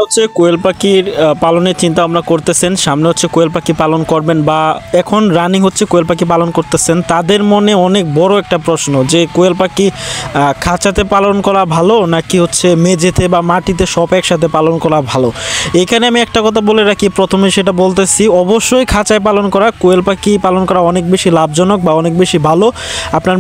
হচ্ছে কোয়েল পাখির পালনের চিন্তা ভাবনা করতেছেন, সামনে হচ্ছে কোয়েল পাখি পালন করবেন বা এখন রানিং হচ্ছে কোয়েল পাখি পালন করতেছেন, তাদের মনে অনেক বড় একটা প্রশ্ন যে কোয়েল পাখি খাঁচাতে পালন করা ভালো নাকি হচ্ছে মেঝেতে বা মাটিতে সব একসাথে পালন করা ভালো। এখানে আমি একটা কথা বলে রাখি, প্রথমে সেটা বলতেছি, অবশ্যই খাঁচায় পালন করা কোয়েল পাখি পালন করা অনেক বেশি লাভজনক বা অনেক বেশি ভালো। আপনার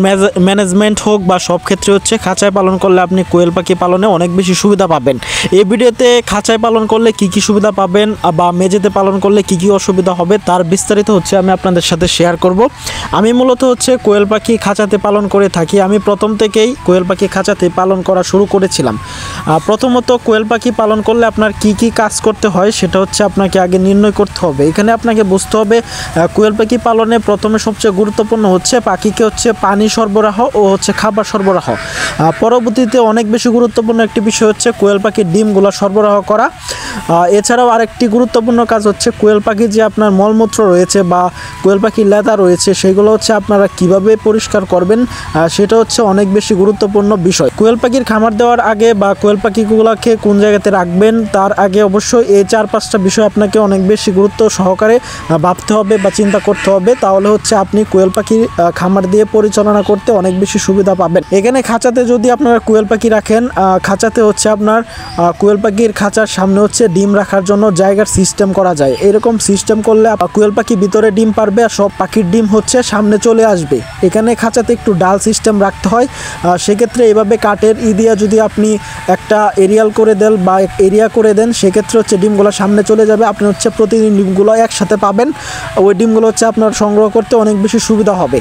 ম্যানেজমেন্ট হোক বা সব ক্ষেত্রে হচ্ছে খাঁচায় পালন করলে আপনি কোয়েল পাখি পালনে অনেক বেশি সুবিধা পাবেন। এই ভিডিওতে খাঁচায় পালন করলে কি কি সুবিধা পাবেন বা মেঝেতে পালন করলে কি কি অসুবিধা হবে তার বিস্তারিত হচ্ছে আমি আপনাদের সাথে শেয়ার করব। আমি মূলত হচ্ছে কোয়েল পাখি খাঁচাতে পালন করে থাকি। আমি প্রথম থেকেই কোয়েল পাখি খাঁচাতে পালন করা শুরু করেছিলাম। প্রথমত কোয়েল পাখি পালন করলে আপনার কি কি কাজ করতে হয় সেটা হচ্ছে আপনাকে আগে নির্ণয় করতে হবে। এখানে আপনাকে বুঝতে হবে কোয়েল পাখি পালনে প্রথমে সবচেয়ে গুরুত্বপূর্ণ হচ্ছে পাখিকে হচ্ছে পানি সরবরাহ ও হচ্ছে খাবার সরবরাহ। পরবর্তীতে অনেক বেশি গুরুত্বপূর্ণ একটি বিষয় হচ্ছে কোয়েল পাখির ডিমগুলো সরবরাহ করা। এছাড়াও আরেকটি গুরুত্বপূর্ণ কাজ হচ্ছে কোয়েল পাখির যে আপনার মলমূত্র রয়েছে বা কোয়েল পাখির লেদা রয়েছে সেগুলো হচ্ছে আপনারা কিভাবে পরিষ্কার করবেন সেটা হচ্ছে অনেক বেশি গুরুত্বপূর্ণ বিষয়। কোয়েল পাখির খামার দেওয়ার আগে বা কোয়েল পাখিগুলোকে কোন জায়গাতে রাখবেন তার আগে অবশ্যই এই 4-5টা বিষয় আপনাকে অনেক বেশি গুরুত্ব সহকারে ভাবতে হবে বা চিন্তা করতে হবে, তাহলে হচ্ছে আপনি কোয়েল পাখির খামার দিয়ে পরিচালনা করতে অনেক বেশি সুবিধা পাবেন। এখানে খাঁচাতে যদি আপনারা কোয়েল পাখি রাখেন, খাঁচাতে হচ্ছে আপনার কোয়েল পাখির খাঁচার সামনে হচ্ছে ডিম রাখার জন্য জায়গার সিস্টেম করা যায়। এরকম সিস্টেম করলে কোয়েল পাখি ভিতরে ডিম পারবে আর সব পাখির ডিম হচ্ছে সামনে চলে আসবে। এখানে খাঁচাতে একটু ডাল সিস্টেম রাখতে হয়। সেক্ষেত্রে এইভাবে কাঠের দিয়া যদি আপনি একটা এরিয়াল করে দেন বা এরিয়া করে দেন সেক্ষেত্রে হচ্ছে ডিমগুলো সামনে চলে যাবে। আপনি হচ্ছে প্রতিদিন ডিমগুলো একসাথে পাবেন। ওই ডিমগুলো হচ্ছে আপনার সংগ্রহ করতে অনেক বেশি সুবিধা হবে।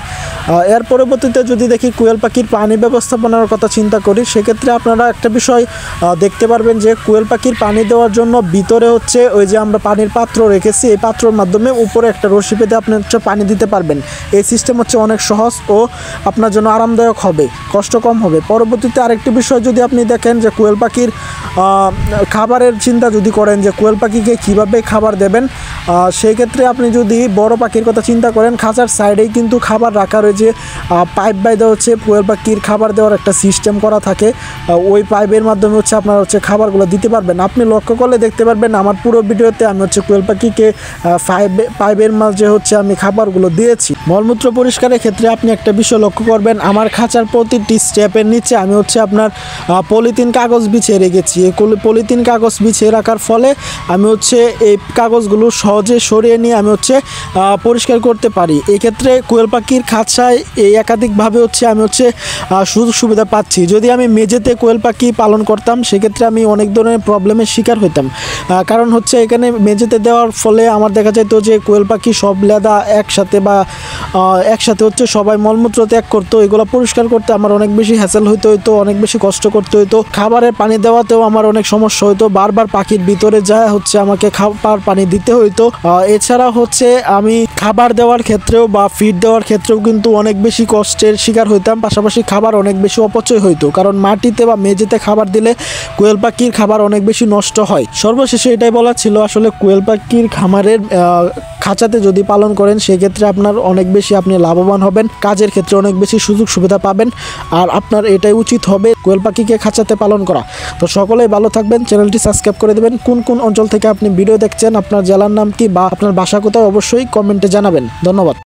এর পরবর্তীতে যদি দেখি কোয়েল পাখির পানি ব্যবস্থাপনার কথা চিন্তা করি, সেক্ষেত্রে আপনারা একটা বিষয় দেখতে পারবেন যে কোয়েল পাখির পানি দেওয়ার জন্য ভিতরে হচ্ছে ওই যে আমরা পানির পাত্র রেখেছি, এই পাত্রর মাধ্যমে উপরে একটা রশি পেতে আপনি হচ্ছে পানি দিতে পারবেন। এই সিস্টেম হচ্ছে অনেক সহজ ও আপনার জন্য আরামদায়ক হবে, কষ্ট কম হবে। পরবর্তীতে আরেকটি বিষয় যদি আপনি দেখেন যে কোয়েল পাখির খাবারের চিন্তা যদি করেন যে কোয়েল পাখিকে কীভাবে খাবার দেবেন, সেই ক্ষেত্রে আপনি যদি বড় পাখির কথা চিন্তা করেন, খাঁচার সাইডেই কিন্তু খাবার রাখা রয়েছে, পাইপ বাইদা হচ্ছে কোয়েল পাখির খাবার দেওয়ার একটা সিস্টেম করা থাকে। ওই পাইপের মাধ্যমে হচ্ছে আপনার হচ্ছে খাবারগুলো দিতে পারবেন। আপনি লক্ষ্য করলে দেখতে পারবেন আমার পুরো ভিডিওতে আমি হচ্ছে কোয়েল পাখিকে পাইপের মাঝে হচ্ছে আমি খাবারগুলো দিয়েছি। মলমূত্র পরিষ্কারের ক্ষেত্রে আপনি একটা বিষয় লক্ষ্য করবেন, আমার খাঁচার প্রতিটি স্টেপের নিচে আমি হচ্ছে আপনার পলিথিন কাগজ বিছিয়ে রেখেছি। এই পলিথিন কাগজ বিছিয়ে রাখার ফলে আমি হচ্ছে এই কাগজগুলো সহজে সরিয়ে নিয়ে আমি হচ্ছে পরিষ্কার করতে পারি। এক্ষেত্রে কোয়েল পাখির খাঁচায় এই একাধিকভাবে হচ্ছে আমি হচ্ছে সুযোগ সুবিধা পাচ্ছি। যদি আমি মেঝেতে কোয়েল পাখি পালন করতাম সেক্ষেত্রে আমি অনেক ধরনের প্রবলেমের শিকার হইতাম। কারণ হচ্ছে এখানে মেঝেতে দেওয়ার ফলে আমার দেখা যেত যে কোয়েল পাখি সব লেদা একসাথে হচ্ছে সবাই মলমূত্র ত্যাগ করতো, এগুলো পরিষ্কার করতে আমার অনেক বেশি হ্যাসেল হইতো, অনেক বেশি কষ্ট করতে হইতো। খাবারের পানি দেওয়াতেও আমার অনেক সমস্যা হইতো, বারবার পাখির ভিতরে যায় হচ্ছে আমাকে খাবার পানি দিতে হইতো। এছাড়া হচ্ছে আমি খাবার দেওয়ার ক্ষেত্রেও বা ফিড দেওয়ার ক্ষেত্রেও কিন্তু অনেক বেশি কষ্টের শিকার হইতাম। পাশাপাশি খাবার অনেক বেশি অপচয় হইতো, কারণ মাটিতে বা মেঝেতে খাবার দিলে কোয়েল পাখির খাবার অনেক বেশি নষ্ট হয়। সর্বশেষে এটাই বলা ছিল, আসলে কোয়েল পাখির খামারের খাঁচাতে যদি পালন করেন সেক্ষেত্রে আপনার অনেক বেশি আপনি লাভবান হবেন, কাজের ক্ষেত্রে অনেক বেশি সুযোগ সুবিধা পাবেন। আর আপনার এটাই উচিত হবে কোয়েল পাখিকে খাঁচাতে পালন করা। তো সকলেই ভালো থাকবেন, চ্যানেলটি সাবস্ক্রাইব করে দেবেন। কোন কোন অঞ্চল থেকে আপনি ভিডিও দেখছেন, আপনার জেলার নাম কি বা আপনার বাসা কোথায় অবশ্যই কমেন্টে জানাবেন। ধন্যবাদ।